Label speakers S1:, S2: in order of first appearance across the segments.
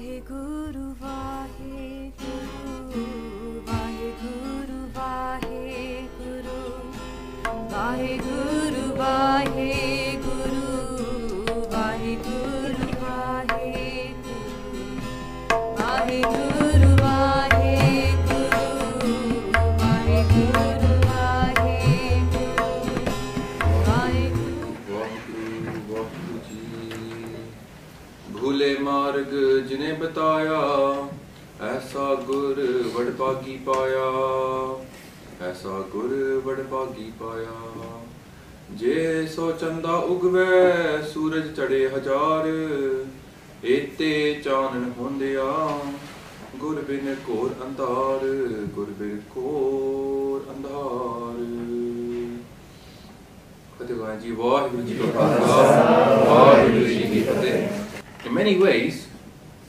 S1: Vaheguru, Vaheguru, Vaheguru, Vaheguru, Vaheguru, Vaheguru, Vaheguru, Vaheguru, Vaheguru, Vaheguru,
S2: भूले मार्ग जिन्हें बताया, ऐसा गुर वडभागी पाया, ऐसा गुर वडभागी पाया। जे सो चंदा उगवे सूरज चढ़े हजार, एते चानन होंदिया गुर बिन कोर अंधार, गुर बिन कोर अंधार। फतेह जी, वाहिगुरू जी का खालसा, वाहिगुरू जी की फतेह। In many ways,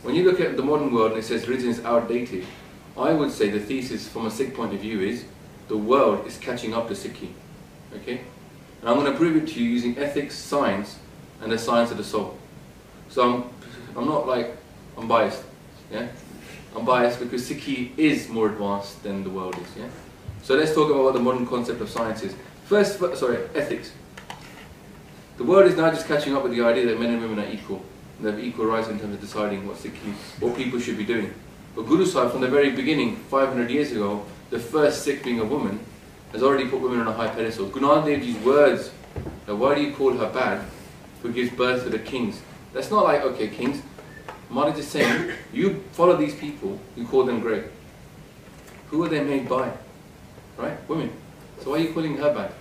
S2: when you look at the modern world and it says religion is outdated, I would say the thesis from a Sikh point of view is the world is catching up to Sikhi. Okay? And I'm going to prove it to you using ethics, science, and the science of the soul. So I'm not like, I'm biased. Yeah? I'm biased because Sikhi is more advanced than the world is. Yeah? So let's talk about what the modern concept of science is. First, ethics. The world is now just catching up with the idea that men and women are equal. They have equal rights in terms of deciding what people should be doing. But Guru Sahib, from the very beginning, 500 years ago, the first Sikh being a woman, has already put women on a high pedestal. Guru Nanak Dev Ji's words, now why do you call her bad, who gives birth to the kings? That's not like, okay, kings. Maharaj is saying, you follow these people, you call them great. Who are they made by? Right? Women. So why are you calling her bad?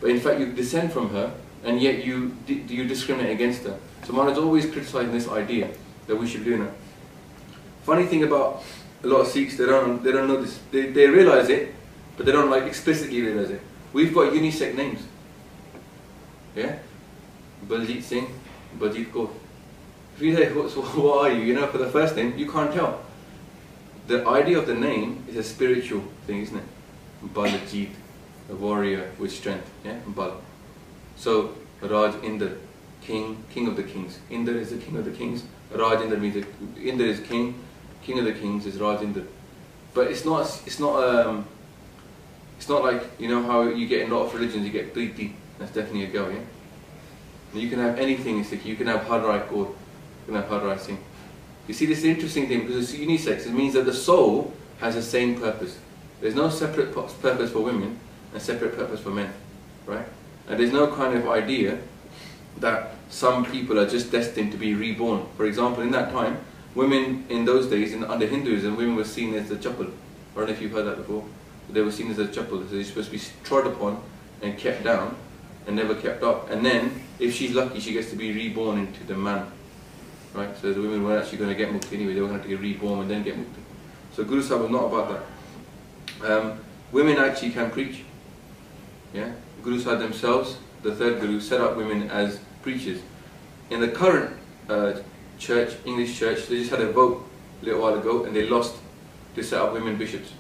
S2: But in fact, you descend from her, and yet you discriminate against her. So Maharaj is always criticizing this idea that we should be doing that. Funny thing about a lot of Sikhs, they don't know this. They realize it, but they don't like explicitly realize it. We've got unisex names. Yeah? Baljit Singh, Baljit Kaur. If you say, what are you? You know, for the first name, you can't tell. The idea of the name is a spiritual thing, isn't it? Baljit, a warrior with strength. Yeah? Bal. So, Raj Indra. King of the kings. Indra is the king of the kings. Raj Indra means that Indra is king. King of the kings is Raj Indra. But it's not like, you know how you get in a lot of religions, you get Preeti. That's definitely a girl, yeah? You can have anything in Sikh. You can have Harrai Kaur. You can have Harrai Singh. You see, this is an interesting thing because it's unisex. It means that the soul has the same purpose. There's no separate purpose for women and separate purpose for men, right? And there's no kind of idea that some people are just destined to be reborn. For example, in that time, women in those days, under Hinduism, women were seen as the chappal. I don't know if you've heard that before. They were seen as a chappal. So they're supposed to be trod upon and kept down and never kept up. And then, if she's lucky, she gets to be reborn into the man. Right? So the women weren't actually going to get mukti anyway. They were going to get reborn and then get mukti. So Guru Sahib was not about that. Women actually can preach. Yeah? Guru Sahib themselves, the third Guru, set up women as preachers. In the current church, English church, they just had a vote a little while ago and they lost to set up women bishops.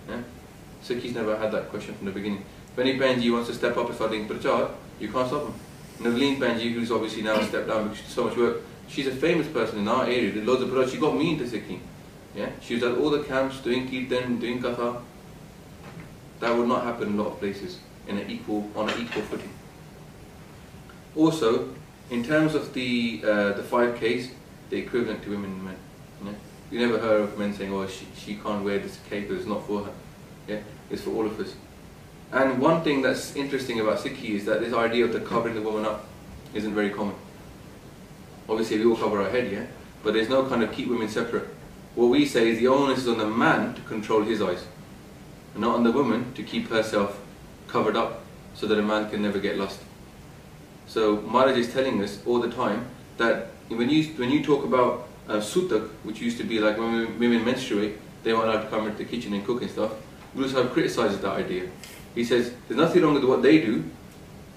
S2: Yeah? Sikhis never had that question from the beginning. If any Panji wants to step up and start doing parchar, you can't stop him. Navleen Panji, who's obviously now stepped down because she did so much work, she's a famous person in our area, did loads of parchar. She got me into Sikhi. Yeah? She was at all the camps, doing kirtan, doing katha. That would not happen in a lot of places on an equal footing. Also, in terms of the 5Ks, they're equivalent to women and men. Yeah? You never heard of men saying, oh, she can't wear this cape because it's not for her. Yeah? It's for all of us. And one thing that's interesting about Sikhi is that this idea of the covering the woman up isn't very common. Obviously we all cover our head, yeah? But there's no kind of keep women separate. What we say is the onus is on the man to control his eyes, and not on the woman to keep herself covered up so that a man can never get lost. So Maharaj is telling us all the time that when you talk about sutak, which used to be like when women menstruate, they weren't allowed to come into the kitchen and cook and stuff. Guru Sahib criticizes that idea. He says, there's nothing wrong with what they do,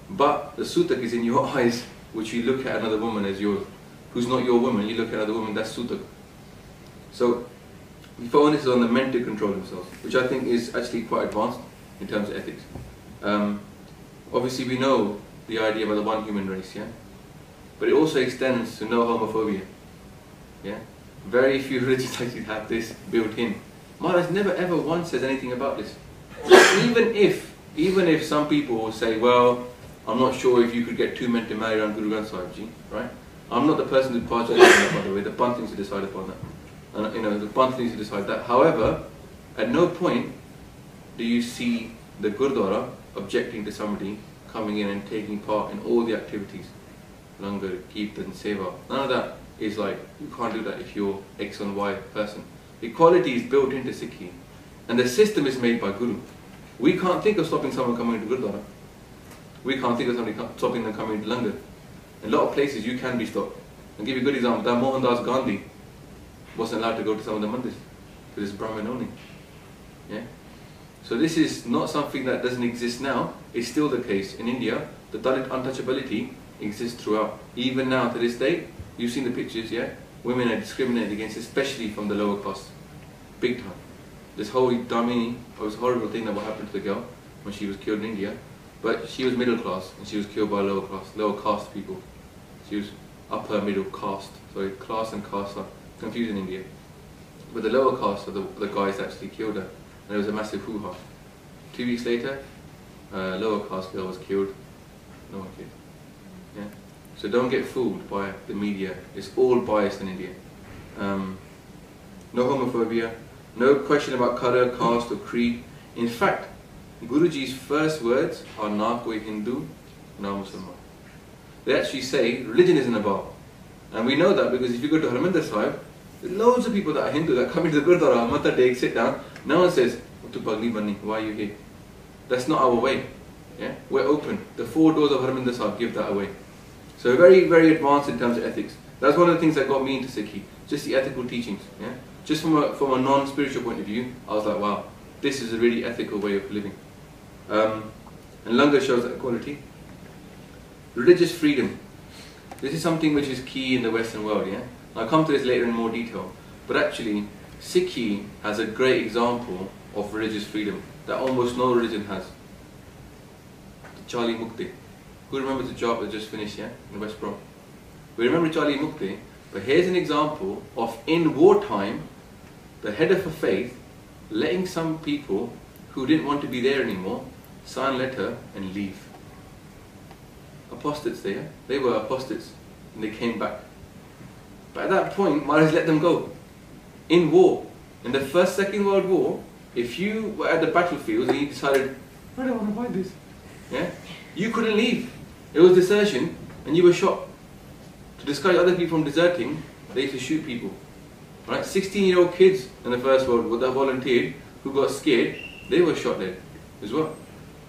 S2: but the sutak is in your eyes, which you look at another woman as yours. Who's not your woman, you look at another woman, that's sutak. So the onus is on the men to control themselves, which I think is actually quite advanced in terms of ethics. Obviously we know the idea about the one human race, yeah? But it also extends to no homophobia, yeah? Very few religions actually have this built in. Maharaj never ever once says anything about this. Even if some people will say, well, I'm not sure if you could get two men to marry around Guru Granth Sahib Ji, right? I'm not the person to parchar that, by the way. The Panth needs to decide upon that. And, the Panth needs to decide that. However, at no point do you see the Gurdwara objecting to somebody coming in and taking part in all the activities. Langar, Kirtan, Seva. None of that is like, you can't do that if you're X and Y person. Equality is built into Sikhi. And the system is made by Guru. We can't think of stopping someone coming to Gurdwara. We can't think of somebody stopping them coming to Langar. In a lot of places you can be stopped. I'll give you a good example. That Mohandas Gandhi wasn't allowed to go to some of the mandirs because it's Brahmin only. Yeah? So this is not something that doesn't exist now. It's still the case. In India, the Dalit untouchability exists throughout. Even now, to this day, you've seen the pictures, yeah? Women are discriminated against, especially from the lower caste. Big time. This whole Damini, it was a horrible thing that what happened to the girl when she was killed in India. But she was middle class and she was killed by lower caste people. She was upper middle caste. So class and caste are confused in India. But the lower caste are the guys that actually killed her. And there was a massive hoo-ha. 2 weeks later, lower caste girl was killed. No one cared. Yeah? So don't get fooled by the media. It's all biased in India. No homophobia, no question about colour, caste or creed. In fact, Guruji's first words are Na koi Hindu, na Musliman. They actually say religion isn't about. And we know that because if you go to Harmandir Sahib, there's loads of people that are Hindu that come into the Gurdwara, Mata Tegh, sit down. No one says, why are you here? That's not our way. Yeah? We're open. The 4 doors of Harmandir Sahib give that away. So very, very advanced in terms of ethics. That's one of the things that got me into Sikhi. Just the ethical teachings. Yeah? Just from a non-spiritual point of view, I was like, wow, this is a really ethical way of living. And Langar shows that equality. Religious freedom. This is something which is key in the Western world, yeah? I'll come to this later in more detail. But actually, Sikhi has a great example of religious freedom that almost no religion has. Charlie Mukti. Who remembers the job that just finished, yeah? In West Brom. We remember Charlie Mukti, but here's an example of, in wartime, the head of a faith letting some people who didn't want to be there anymore sign a letter and leave. Apostates there, they were apostates and they came back. But at that point, Maharaj let them go. In war, in the First, Second World War, if you were at the battlefield and you decided, I don't want to fight this, yeah, you couldn't leave. It was desertion and you were shot. To discourage other people from deserting, they used to shoot people. Right? 16-year-old kids in the First World War that volunteered, who got scared, they were shot dead as well.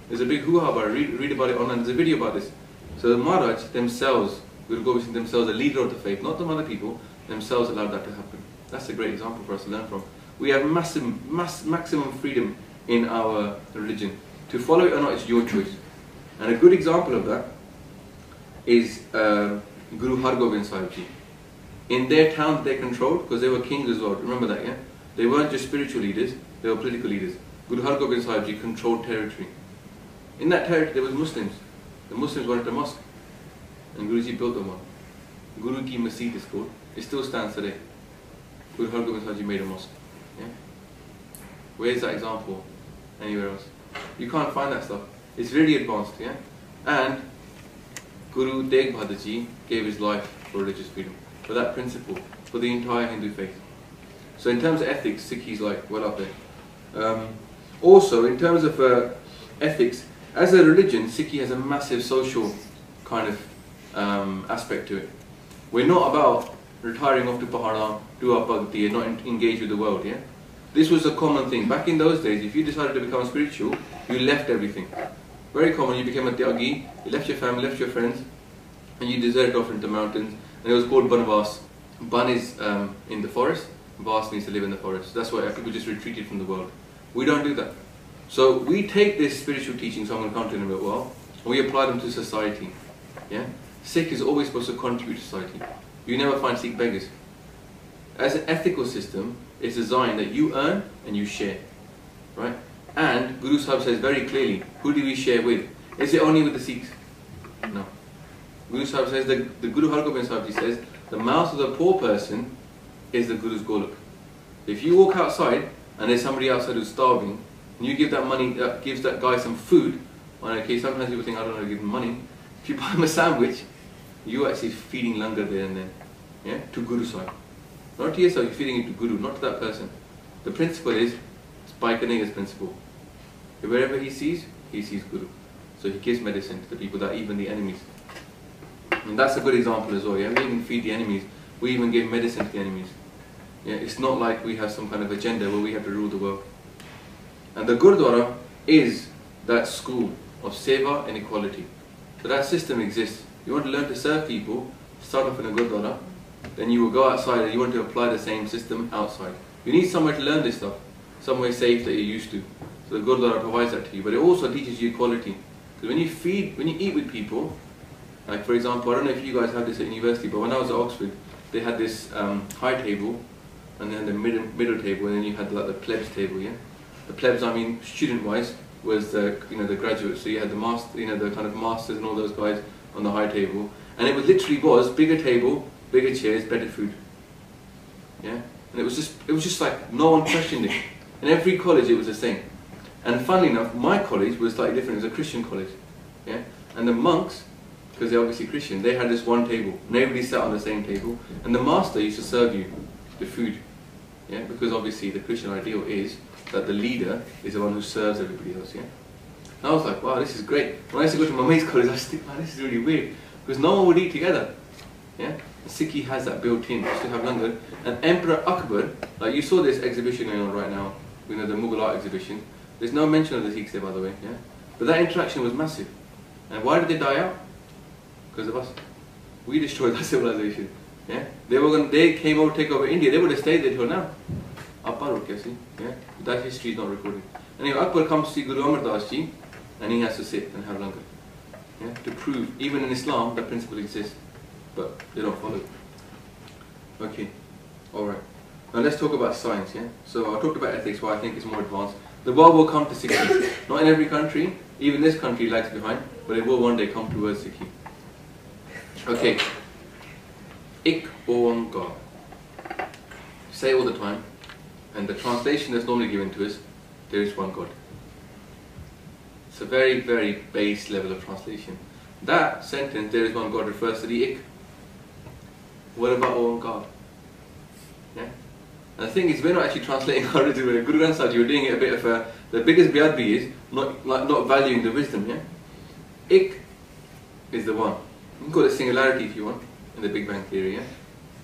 S2: There's a big hoo-ha about it. Read about it online. There's a video about this. So the Maharaj themselves, Guru Gobind Singh themselves, the leader of the faith, not the other people, themselves allowed that to happen. That's a great example for us to learn from. We have maximum freedom in our religion. To follow it or not, it's your choice. And a good example of that is Guru Har Gobind Sahib Ji. In their town they controlled, because they were kings as well, remember that, yeah? They weren't just spiritual leaders, they were political leaders. Guru Har Gobind Sahib Ji controlled territory. In that territory there was Muslims. The Muslims wanted a mosque. And Guruji built them one. Guru Ki Masjid is called. It still stands today. Guru Har Gobind Sahib Ji made a mosque. Yeah? Where's that example anywhere else? You can't find that stuff. It's really advanced, yeah? And Guru Tegh Bahadur Ji gave his life for religious freedom, for that principle, for the entire Hindu faith. So in terms of ethics, Sikhi's like well up there. Also, in terms of ethics, as a religion, Sikhi has a massive social kind of aspect to it. We're not about retiring off to Pahara, do our bhakti and not engage with the world, yeah? This was a common thing. Back in those days, if you decided to become spiritual, you left everything. Very common, you became a tyagi, you left your family, left your friends, and you deserted off into the mountains, and it was called Banvas. Ban is in the forest, Vas means to live in the forest. That's why people just retreated from the world. We don't do that. So we take this spiritual teachings, I'm going to come to in a bit well, and we apply them to society. Yeah? Sikh is always supposed to contribute to society. You never find Sikh beggars. As an ethical system, it's designed that you earn and you share. Right? And Guru Sahib says very clearly, who do we share with? Is it only with the Sikhs? Guru Sahib says, the Guru Har Gobind Sahib Ji says, the mouth of the poor person is the Guru's Golak. If you walk outside and there's somebody outside who's starving, and you give that money, gives that guy some food, okay, sometimes people think I don't know how to give them money. If you buy him a sandwich, you're actually feeding langar there and then, yeah, to Guru side. Not to yourself, you're feeding it to Guru, not to that person. The principle is, it's Baikanaga's principle. Wherever he sees Guru. So he gives medicine to the people, that even the enemies. And that's a good example as well, yeah? We even feed the enemies, we even give medicine to the enemies. Yeah? It's not like we have some kind of agenda where we have to rule the world. And the Gurdwara is that school of seva and equality. So that system exists. You want to learn to serve people, start off in a Gurdwara, then you will go outside and you want to apply the same system outside. You need somewhere to learn this stuff, somewhere safe that you're used to. So the Gurdwara provides that to you, but it also teaches you equality. Because when you eat with people, like for example, I don't know if you guys have this at university, but when I was at Oxford, they had this high table, and then the middle table, and then you had like the plebs table, yeah? The plebs, I mean, student-wise, was the the graduates. So you had the master, the kind of masters and all those guys on the high table, and it was literally bigger table, bigger chairs, better food. Yeah, and it was just like no one questioned it. In every college, it was the same. And funnily enough, my college was slightly different. It was a Christian college. Yeah, and the monks, because they're obviously Christian, they had this one table. And everybody sat on the same table, and the master used to serve you the food. Yeah, because obviously the Christian ideal is that the leader is the one who serves everybody else. Yeah. And I was like, wow, this is great. When I used to go to my mate's college, I used to think, man, this is really weird, because no one would eat together. Yeah. The Sikhi has that built in, just to have langar. And Emperor Akbar, like you saw this exhibition going on right now, the Mughal art exhibition. There's no mention of the Sikhs there, by the way. Yeah. But that interaction was massive. And why did they die out? Because of us. We destroyed that civilization. Yeah. They came over to take over India. They would have stayed there till now. Yeah. That history is not recorded. Anyway, Akbar comes to see Guru Amar Das Ji, and he has to sit and have langar. Yeah. To prove, even in Islam, that principle exists, but they don't follow it. Okay. All right. Now let's talk about science. Yeah. So I talked about ethics, why I think it's more advanced. The world will come to Sikhi. Not in every country. Even this country lags behind, but it will one day come towards Sikhi. Okay. Ik Oankar. Say it all the time. And the translation that's normally given to us, there is one God. It's a very, very base level of translation. That sentence, there is one God, refers to the Ik. What about Oankar? Yeah? And the thing is, we're not actually translating our original Guru Granth Sahib. You're doing it a bit of a... The biggest biadbi is not valuing the wisdom, yeah? Ik is the one. You can call it singularity if you want, in the Big Bang Theory, yeah?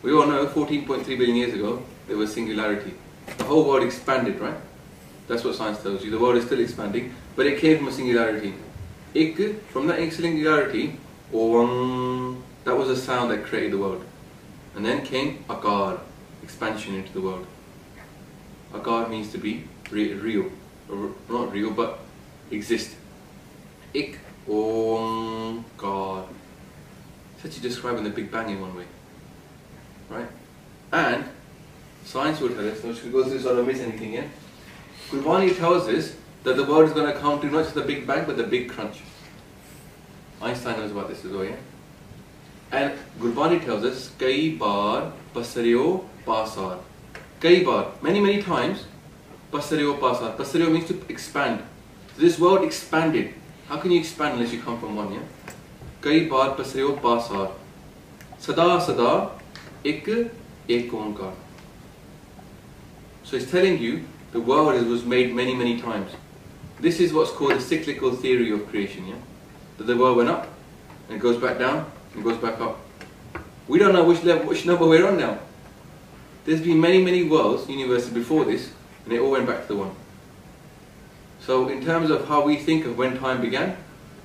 S2: We all know 14.3 billion years ago, there was singularity. The whole world expanded, right? That's what science tells you. The world is still expanding, but it came from a singularity. Ik, from that singularity, that was a sound that created the world. And then came Akar, expansion into the world. Akar means to be real. Not real, but exist. Ik, God. It's actually describing the Big Bang in one way. Right? And science will tell us, not to go through this, I don't miss anything, yeah? Gurbani tells us that the world is going to come to not just the Big Bang, but the Big Crunch. Einstein knows about this as well, yeah? And Gurbani tells us, Kai bar pasaryo pasar. Kai bar, many times, pasaryo pasar. Pasaryo means to expand. So this world expanded. How can you expand unless you come from one, yeah? Kai bar pasaryo pasar. Sada sada ik oankar. So it's telling you the world was made many times. This is what's called the cyclical theory of creation, yeah? That the world went up, and it goes back down, and goes back up. We don't know which number we're on now. There's been many worlds, universes before this, and it all went back to the one. So in terms of how we think of when time began,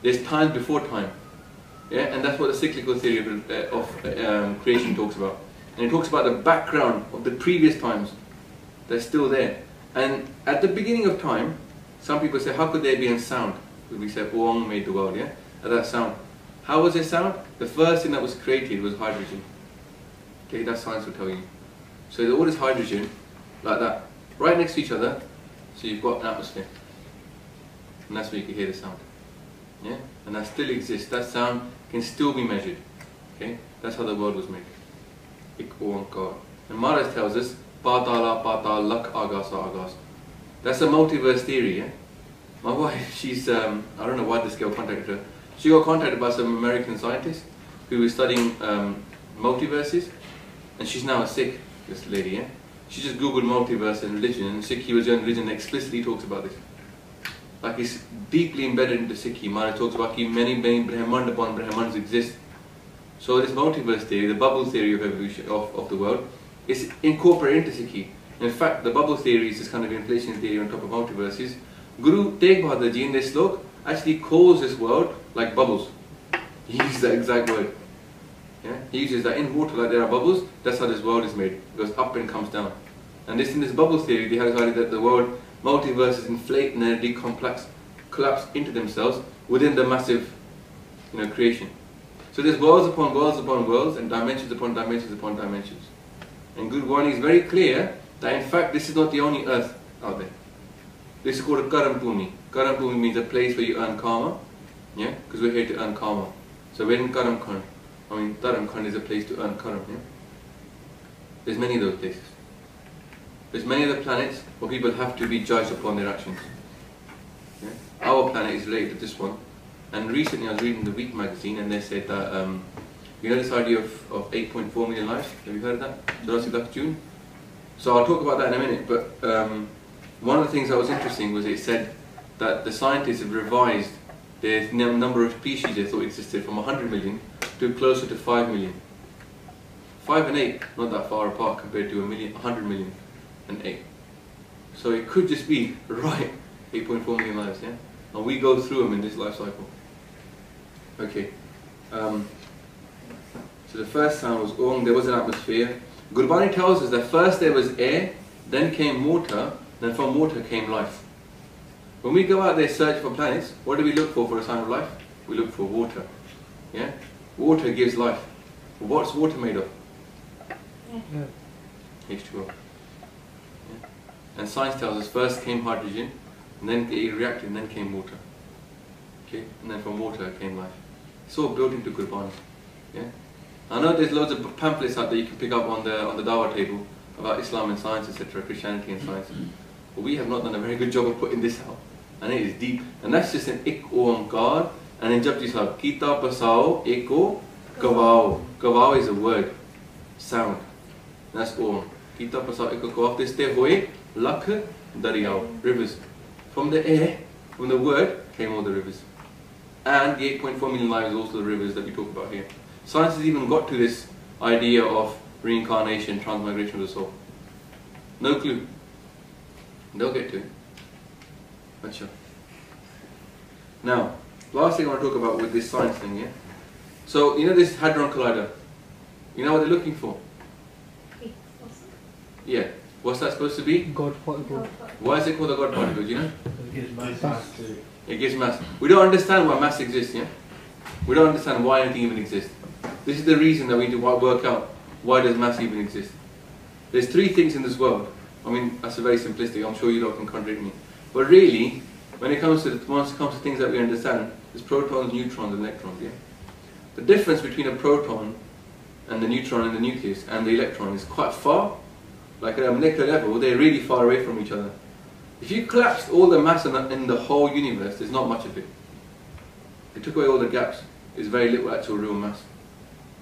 S2: there's time before time. Yeah? And that's what the cyclical theory of creation talks about. And it talks about the background of the previous times. They're still there. And at the beginning of time, some people say, how could there be a sound? We said, Oong made the world, yeah? At that sound. How was there sound? The first thing that was created was hydrogen. Okay, that science will tell you. So there's all this hydrogen, like that, right next to each other, so you've got an atmosphere. And that's where you can hear the sound. Yeah? And that still exists. That sound can still be measured. Okay? That's how the world was made. Ik Oankar. And Maharaj tells us, Patala Patal Lak Agasa Agas. That's a multiverse theory, yeah? My wife, she's, I don't know why this girl contacted her. She got contacted by some American scientist who was studying multiverses, and she's now a Sikh, this lady, yeah? She just googled multiverse and religion, and Sikhi religion explicitly talks about this. Like it's deeply embedded into Sikhi. Maharaj talks about many Brahman upon Brahmans exist. So this multiverse theory, the bubble theory of evolution of the world, is incorporated into Sikhi. In fact, the bubble theory is this kind of inflation theory on top of multiverses. Guru Tegh Bahadur ji in this slok actually calls this world like bubbles. He uses that exact word. Yeah? He uses that in water, like there are bubbles, that's how this world is made. It goes up and comes down. And in this bubble theory, they have decided that the world, multiverses inflate and then collapse into themselves within the massive creation. So there's worlds upon worlds upon worlds and dimensions upon dimensions upon dimensions. And Gurbani is very clear that in fact this is not the only earth out there. This is called a Karam Bhumi. Karam Bhumi means a place where you earn karma, yeah? Because we're here to earn karma. So we're in Karam Khand. Dharam Khand is a place to earn karam, yeah? There's many of those places. There's many other planets where people have to be judged upon their actions. Yeah? Our planet is related to this one. And recently I was reading the Week magazine and they said that, you know this idea of 8.4 million lives? Have you heard of that? June? So I'll talk about that in a minute, but one of the things that was interesting was it said that the scientists have revised the number of species they thought existed from 100 million to closer to 5 million. 5 and 8, not that far apart compared to 100 million and 8. So it could just be, right, 8.4 million lives, yeah? And we go through them in this life cycle. Okay. So the first sound was Om, there was an atmosphere. Gurbani tells us that first there was air, then came water, then from water came life. When we go out there search for planets, what do we look for a sign of life? We look for water. Yeah? Water gives life. What's water made of? Yeah. H2O. Yeah? And science tells us first came hydrogen, and then it reacted, and then came water. Okay? And then from water came life. It's all built into Gurbani. Yeah? I know there's loads of pamphlets out there you can pick up on the Dawah table about Islam and science, etc., Christianity and science. But we have not done a very good job of putting this out. And it is deep. And that's just an ik oamkar. And in Japji Sahib, Kita Pasao Eko Kavao. Kavao is a word, sound. And that's Om. Kita Pasao Eko Kavao. Deste hoye Lakh Dariyao. Rivers. From the air, from the word, came all the rivers. And the 8.4 million lives are also the rivers that we talk about here. Science has even got to this idea of reincarnation, transmigration of the soul. No clue. They'll get to it. But sure. Now, last thing I want to talk about with this science thing, yeah? So, you know this Hadron Collider? You know what they're looking for? Yeah. What's that supposed to be? God particle. Why is it called a God particle? Do you know?
S3: It gives mass.
S2: It gives mass. We don't understand why mass exists, yeah? We don't understand why anything even exists. This is the reason that we need to work out why does mass even exist. There's three things in this world. I mean, that's very simplistic. I'm sure you lot can contradict me. But really, when it comes to things that we understand, there's protons, neutrons, and electrons. Yeah. The difference between a proton and the neutron and the nucleus and the electron is quite far. Like at a molecular level, they're really far away from each other. If you collapsed all the mass in the whole universe, there's not much of it. It took away all the gaps. There's very little actual real mass.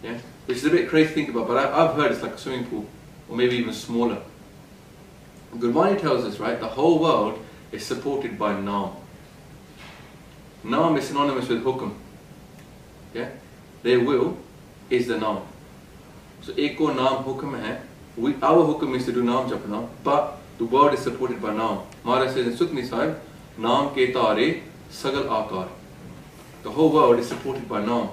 S2: Yeah, which is a bit crazy to think about, but I've heard it's like a swimming pool, or maybe even smaller. Gurbani tells us, right, the whole world is supported by Naam. Naam is synonymous with Hukum. Yeah? Their will is the Naam. So, Eko Naam Hukum hai. Our Hukum is to do Naam Japna, but the world is supported by Naam. Maharaj says in Sukni Sahib, Naam ke tare sagal akar. The whole world is supported by Naam.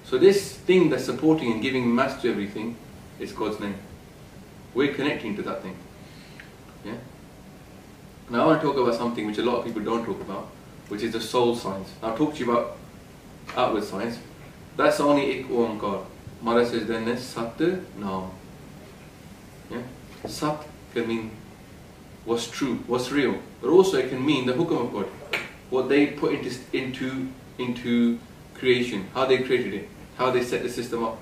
S2: So this thing that's supporting and giving mass to everything is God's name. We're connecting to that thing. Yeah? Now I want to talk about something which a lot of people don't talk about, which is the soul science. I'll talk to you about outward science. That's only Ik Oamkar. Maharaj says then there's Sat Naam. Yeah? Sat can mean what's true, what's real. But also it can mean the Hukum of God. What they put into creation, how they created it, how they set the system up.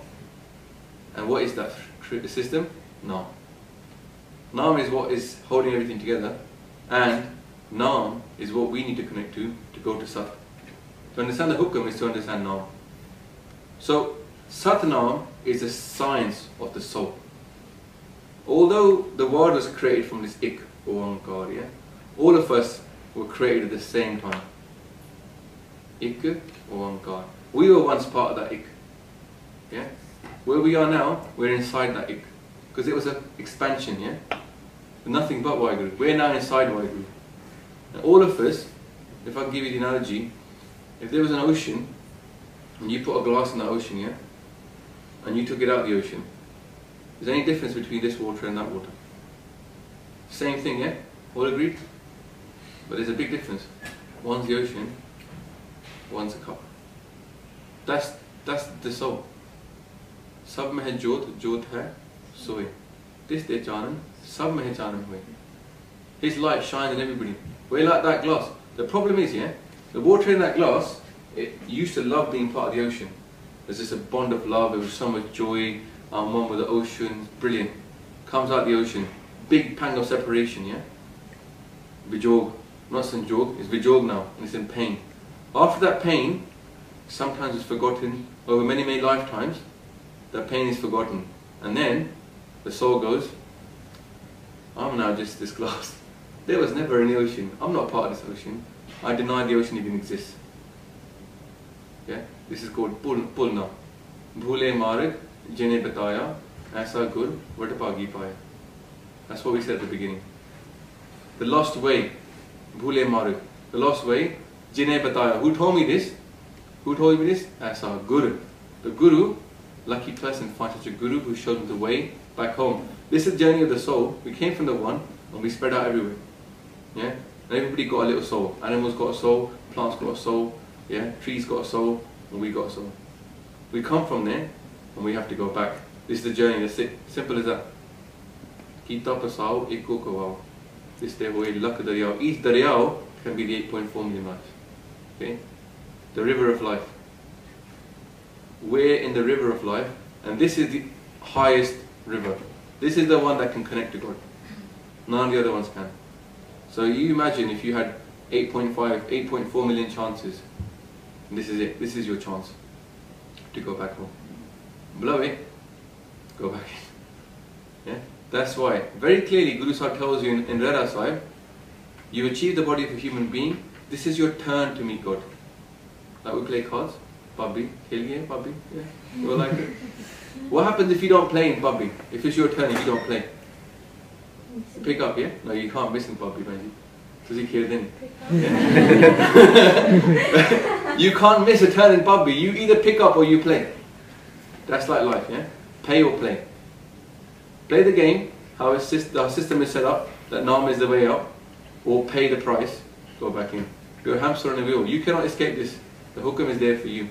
S2: And what is that system? Naam. Naam is what is holding everything together, and Naam is what we need to connect to go to Sat. To understand the Hukam is to understand Naam. So, Sat Naam is the science of the soul. Although the world was created from this Ik, or Ankar, yeah? All of us were created at the same time. Ik or Ankar. We were once part of that Ik. Yeah? Where we are now, we're inside that Ik. Because it was an expansion, yeah? Nothing but Waheguru. We're now inside Waheguru. And all of us, if I can give you the analogy, if there was an ocean, and you put a glass in that ocean, yeah? And you took it out of the ocean, is there any difference between this water and that water? Same thing, yeah? All agreed? But there's a big difference. One's the ocean, one's a cup. That's the soul. Sab mein hai jyot hai soye. This de chanan, sab mein hai chanan hue. His light shines in everybody. We're like that glass. The problem is, yeah, the water in that glass, it used to love being part of the ocean. There's just a bond of love, there was so much joy, I'm one with the ocean, brilliant. Comes out the ocean, big pang of separation, yeah? Vijog, not sanjog, it's vijog now, and it's in pain. After that pain, sometimes it's forgotten, over many, many lifetimes, that pain is forgotten. And then, the soul goes, I'm now just this glass. There was never any ocean, I'm not part of this ocean. I deny the ocean even exists. Yeah? This is called pulna. Bhule marg, jine bataya, aisa gur, vatapagi paya. That's what we said at the beginning. The lost way, bhule marg, the lost way, jine bataya. Who told me this? Who told me this? Aisa gur. The guru, lucky person, finds such a guru who showed him the way back home. This is the journey of the soul. We came from the one and we spread out everywhere. Yeah? And everybody got a little soul. Animals got a soul, plants got a soul, yeah? Trees got a soul, and we got a soul. We come from there and we have to go back. This is the journey, that's it. Simple as that. Kita pasao eko kawao. This is the way lak daryao. Each daryao can be the 8.4 million lives. Okay? The river of life. We're in the river of life, and this is the highest river. This is the one that can connect to God. None of the other ones can. So you imagine if you had 8.4 million chances, and this is it, this is your chance to go back home. Blow it, go back in. Yeah? That's why, very clearly Guru Sahib tells you in Rera Sahib, you achieve the body of a human being, this is your turn to meet God. Like we play cards, Pubby, Kheliye, Pubby, yeah, you all like it? What happens if you don't play in Pubby? If it's your turn, if you don't play? Pick up, yeah? No, you can't miss in Pubby, man. Does he kill then? Yeah. You can't miss a turn in Pubby. You either pick up or you play. That's like life, yeah? Pay or play. Play the game, how our system is set up, that Naam is the way up, or pay the price, go back in. You're a hamster on a wheel. You cannot escape this. The Hukam is there for you.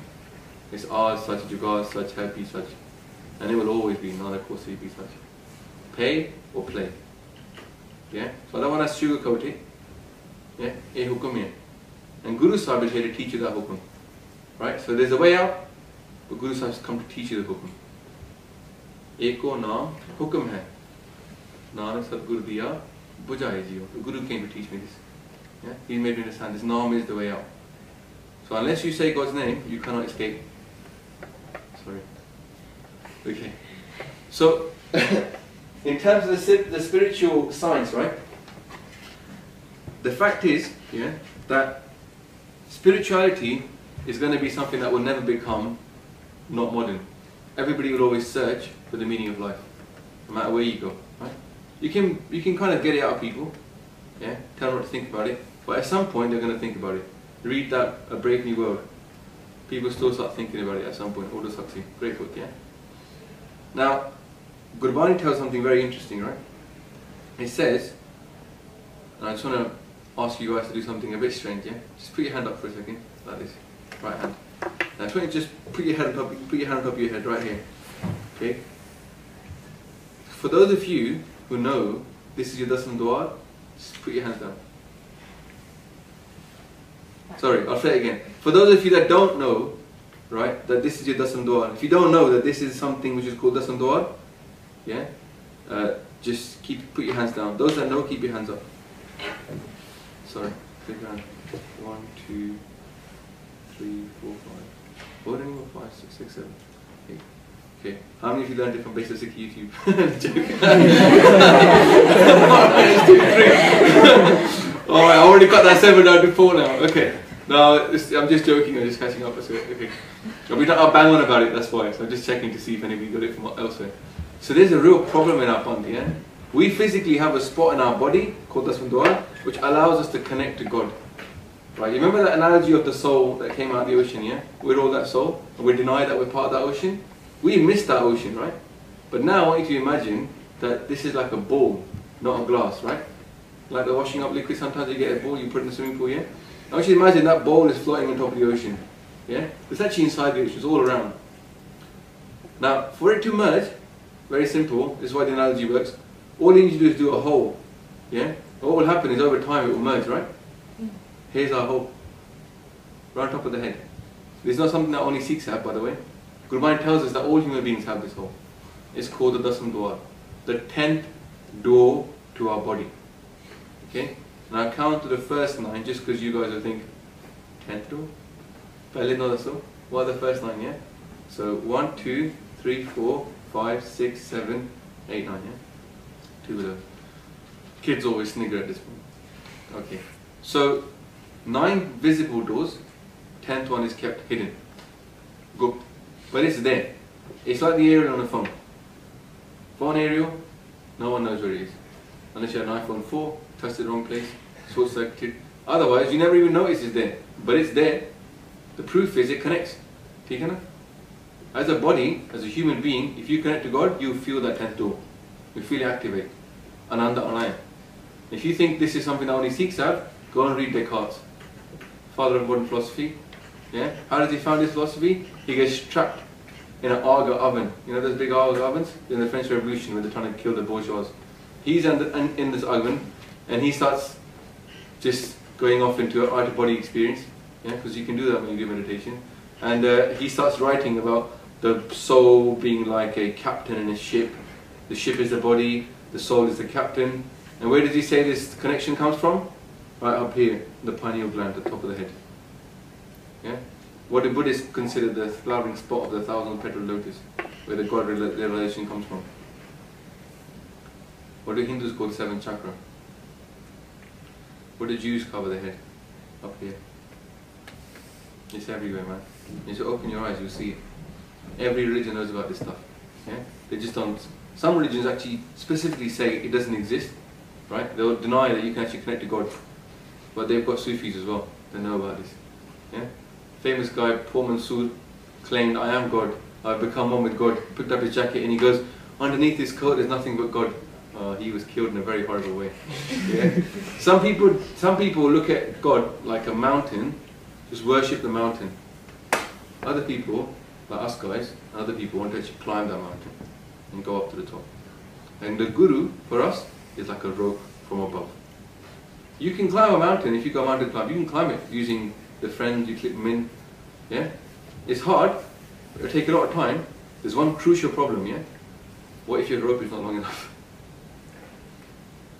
S2: It's ours, such, jugaad, such, happy, such. And it will always be, Nana Kosi be such. Pay or play. Yeah? So I don't want to sugarcoat it. Yeah? A Hukam here. And Guru Sahib is here to teach you that Hukam. Right? So there's a way out, but Guru Sahib has come to teach you the Hukam. Eko naam Hukam hai. Nanak Sadguru diya bujhaaye jiyo. The Guru came to teach me this. Yeah? He made me understand this Naam is the way out. So unless you say God's name, you cannot escape. Sorry. Okay. So, in terms of the spiritual science, right? The fact is, yeah, that spirituality is going to be something that will never become not modern. Everybody will always search for the meaning of life, no matter where you go. Right? You can kind of get it out of people, yeah, tell them what to think about it, but at some point they're going to think about it. Read that A Brave New World. People still start thinking about it at some point. Order Saksi, great book, yeah. Now, Gurbani tells something very interesting, right? It says, and I just want to ask you guys to do something a bit strange, yeah? Just put your hand up for a second, like this, right hand. Now, just put your hand up, of your head right here, okay? For those of you who know this is your Dasam Dwar, just put your hands down. Sorry, I'll say it again. For those of you that don't know, right, that this is your Dasam Dwar, if you don't know that this is something which is called Dasam Dwar, yeah, just put your hands down. Those that know, keep your hands up. Sorry, big hand. 1, 2, 3, 4, 5. What any more? 5, 6, 7, 8. Okay. How many of you learned it from Basic Sikhi YouTube? Joking. Alright, I already got that 7 down to 4 now. Okay. No, I'm just joking, I'm just catching up. Okay. We don't I'll bang on about it, that's why. So I'm just checking to see if any of you got it from elsewhere. So there's a real problem in our body, yeah? We physically have a spot in our body called Dasam Dwar, which allows us to connect to God. Right, you remember that analogy of the soul that came out of the ocean, yeah? We're all that soul, and we deny that we're part of that ocean. We miss that ocean, right? But now I want you to imagine that this is like a ball, not a glass, right? Like the washing up liquid, sometimes you get a ball, you put it in the swimming pool, yeah? I want you to imagine that ball is floating on top of the ocean, yeah? It's actually inside the ocean, it's all around. Now, for it to merge, very simple, this is why the analogy works, all you need to do is do a hole, yeah? What will happen is over time it will merge, right? Here's our hole, right on top of the head. This is not something that only Sikhs have, by the way. Gurbani tells us that all human beings have this hole. It's called the Dasam Dwar, the 10th door to our body. Okay? And I'll count to the first 9 just because you guys will think, 10th door? Pehle no daso. What are the first 9, yeah? So 1, 2, 3, 4, 5, 6, 7, 8, 9, yeah? 2 of those. Kids always snigger at this point. Okay. So 9 visible doors, 10th one is kept hidden. Gupt. But it's there. It's like the aerial on a phone. Phone aerial, no one knows where it is. Unless you have an iPhone 4, touch the wrong place, short circuited. Otherwise, you never even notice it's there. But it's there. The proof is it connects. ठीक है ना? As a body, as a human being, if you connect to God, you feel that 10th door. You feel it activate. Ananda Anaya. If you think this is something that only Sikhs have, go and read Descartes, father of modern philosophy. Yeah? How does he find his philosophy? He gets trapped in an Aga oven. You know those big Aga ovens? In the French Revolution when they're trying to kill the bourgeois. He's in this oven and he starts just going off into an out-of-body experience. Yeah? Because you can do that when you do meditation. And he starts writing about the soul being like a captain in a ship. The ship is the body, the soul is the captain. And where does he say this connection comes from? Right up here, the pineal gland at the top of the head. Yeah? What the Buddhists consider the flowering spot of the 1,000-petal lotus, where the God revelation comes from. What do Hindus call the 7th chakra? What do Jews cover their head? Up here. It's everywhere, man. You should open your eyes, you'll see it. Every religion knows about this stuff. Yeah? They just don't. Some religions actually specifically say it doesn't exist. Right? They'll deny that you can actually connect to God. But they've got Sufis as well. They know about this. Yeah? Famous guy, Paul Mansoor, claimed, I am God. I've become one with God. Picked up his jacket and he goes, underneath his coat there's nothing but God. He was killed in a very horrible way. Yeah? Some people look at God like a mountain, just worship the mountain. Other people, like us guys, other people want to actually climb that mountain and go up to the top. And the Guru, for us, is like a rope from above. You can climb a mountain if you go mountain climb. You can climb it using the friends, you clip them in. Yeah? It's hard, it'll take a lot of time. There's one crucial problem, yeah? What if your rope is not long enough?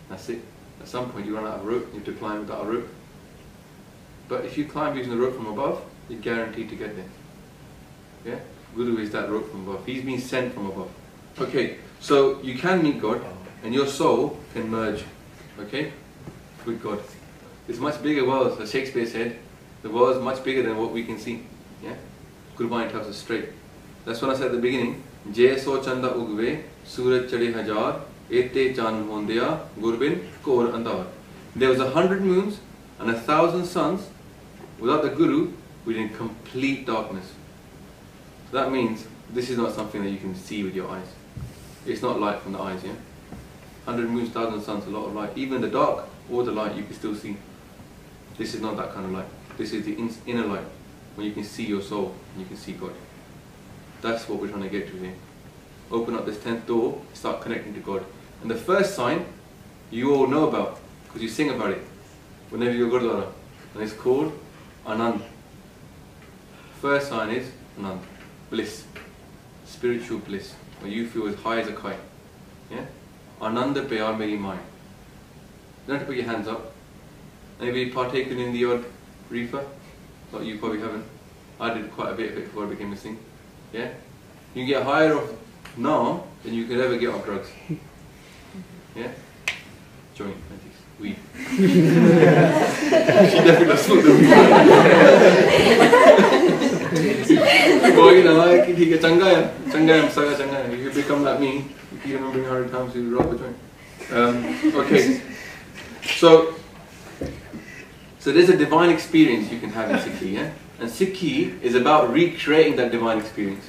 S2: That's it. At some point you run out of rope, you have to climb without a rope. But if you climb using the rope from above, you're guaranteed to get there. Yeah? Guru is that rope from above. He's been sent from above. Okay, so you can meet God and your soul can merge, okay, with God. It's much bigger world, as Shakespeare said. The world is much bigger than what we can see. Yeah? Gurbani tells us straight. That's what I said at the beginning. Jai so chanda ugve, suraj chade hajar, ete chan hondeya, gurbin kor andar. There was 100 moons and 1,000 suns. Without the Guru, we're in complete darkness. So that means this is not something that you can see with your eyes. It's not light from the eyes, yeah? 100 moons, 1,000 suns, a lot of light. Even in the dark or the light, you can still see. This is not that kind of light. This is the inner light, when you can see your soul and you can see God. That's what we're trying to get to here. Open up this 10th door, start connecting to God. And the first sign, you all know about, because you sing about it whenever you're Gurdwara. And it's called Anand. First sign is Anand, bliss, spiritual bliss, where you feel as high as a kite. Yeah? Ananda pyar meri mind. You don't have to put your hands up. Anybody partaken in the odd reefer? Well, you probably haven't. I did quite a bit of it before I became a Sikh. Yeah? You get higher off now than you could ever get off drugs. Yeah? Joint, weed. She definitely does smoke the weed. Well, you know, like, if you get changaya, if you become like me, if you remember 100 times, you roll the joint. Okay. So there's a divine experience you can have in Sikhi, yeah? And Sikhi is about recreating that divine experience.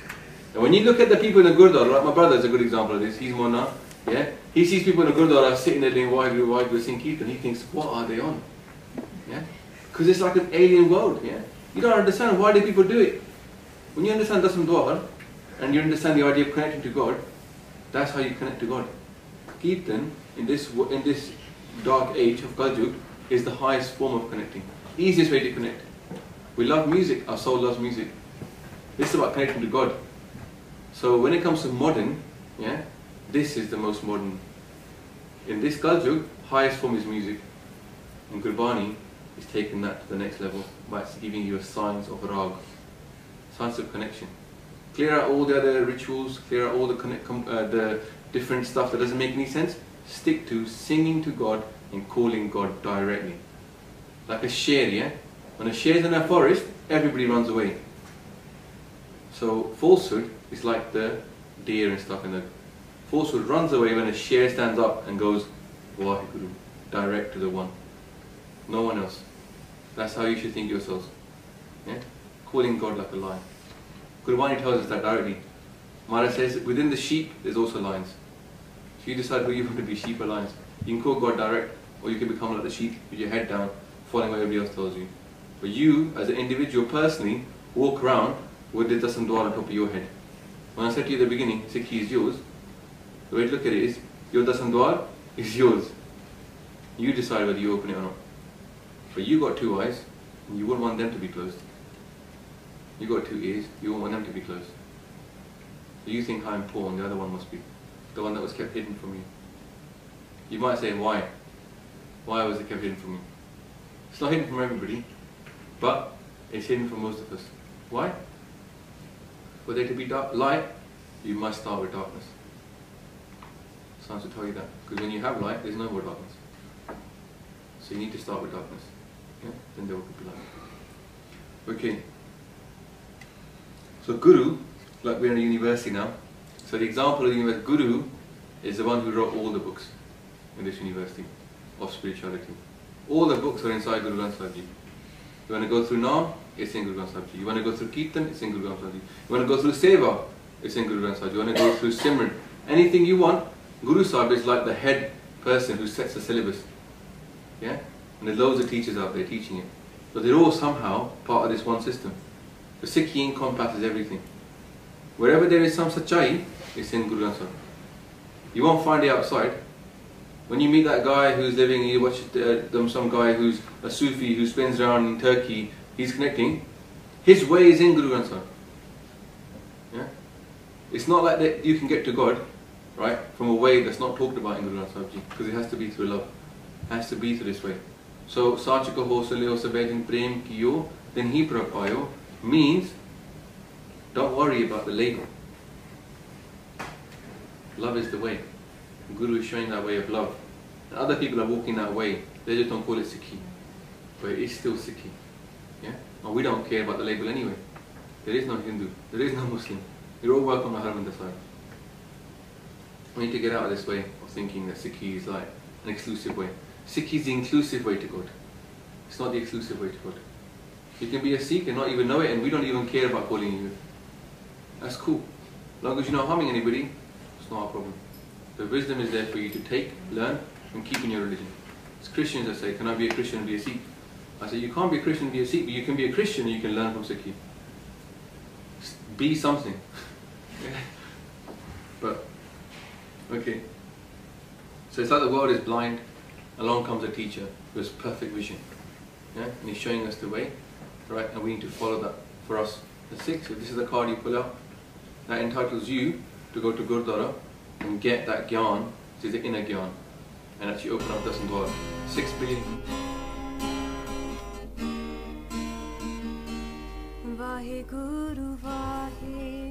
S2: And when you look at the people in the Gurdwara, like my brother is a good example of this, he's Mona, yeah? He sees people in the Gurdwara sitting there doing Waheguru, sing Kirtan, he thinks, what are they on? Yeah? Because it's like an alien world, yeah? You don't understand why do people do it. When you understand Dasam Dwar, and you understand the idea of connecting to God, that's how you connect to God. Kirtan, in this dark age of Kaljug, is the highest form of connecting. Easiest way to connect. We love music, our soul loves music. This is about connecting to God. So when it comes to modern, yeah, this is the most modern. In this Kaljug, highest form is music. And Gurbani is taking that to the next level by giving you a science of rag, science of connection. Clear out all the other rituals, clear out all the different stuff that doesn't make any sense. Stick to singing to God and calling God directly. Like a sher, yeah? When a sher is in a forest, everybody runs away. So falsehood is like the deer and stuff in the... Falsehood runs away when a sher stands up and goes, Waheguru, direct to the one. No one else. That's how you should think yourselves. Yeah? Calling God like a lion. Gurbani tells us that directly. Mara says, within the sheep, there's also lions. So you decide who you want to be, sheep or lions. You can call God direct, or you can become like the sheep with your head down, following what everybody else tells you. But you, as an individual, personally, walk around with the Dasam Dwar on top of your head. When I said to you at the beginning, Sikhi is yours, the way to look at it is, your Dasam Dwar is yours. You decide whether you open it or not. But you got two eyes, and you wouldn't want them to be closed. You got two ears, you wouldn't want them to be closed. So you think I'm poor, and the other one must be the one that was kept hidden from you. You might say, why? Why was it kept hidden from you? It's not hidden from everybody, but it's hidden from most of us. Why? For there to be light, you must start with darkness. Science will tell you that. Because when you have light, there's no more darkness. So you need to start with darkness. Yeah? Then there will be light. Okay. So Guru, like we're in a university now, so the example of the university, Guru is the one who wrote all the books in this university of spirituality. All the books are inside Guru Granth Sahib Ji. You want to go through Naam, it's in Guru Granth Sahib Ji. You want to go through Kirtan, it's in Guru Granth Sahib Ji. You want to go through Seva, it's in Guru Granth Sahib Ji. You want to go through Simran. Anything you want, Guru Sahib is like the head person who sets the syllabus. Yeah? And there's loads of teachers out there teaching it. But they're all somehow part of this one system. The Sikhi encompasses everything. Wherever there is some sachai, it's in Guru Granth Sahib. You won't find it outside. When you meet that guy who's living, you watch some guy who's a Sufi who spins around in Turkey, he's connecting. His way is in Guru Granth Sahib. Yeah? It's not like that you can get to God, right, from a way that's not talked about in Guru Granth Sahib Ji, because it has to be through love. It has to be through this way. So, Sachika ho saleo sabedin prem kiyo, then he prapayo, means don't worry about the label. Love is the way. The Guru is showing that way of love. And other people are walking that way. They just don't call it Sikhi. But it is still Sikhi. Yeah? And we don't care about the label anyway. There is no Hindu. There is no Muslim. You're all welcome to Harmandir Sahib. We need to get out of this way of thinking that Sikhi is like an exclusive way. Sikhi is the inclusive way to God. It's not the exclusive way to God. You can be a Sikh and not even know it, and we don't even care about calling you. That's cool. As long as you're not harming anybody, it's not a problem. The wisdom is there for you to take, learn, and keep in your religion. It's Christians that say, can I be a Christian and be a Sikh? I say, you can't be a Christian and be a Sikh, but you can be a Christian and you can learn from Sikhi. Be something. But, okay. So it's like the world is blind, along comes a teacher who has perfect vision. Yeah? And he's showing us the way, right? And we need to follow that for us. The Sikh, so this is the card you pull out. That entitles you to go to Gurdwara and get that gyan which is the inner gyan, and actually open up doesn't dwar. 6 billion.
S1: Vaheguru, Vaheguru.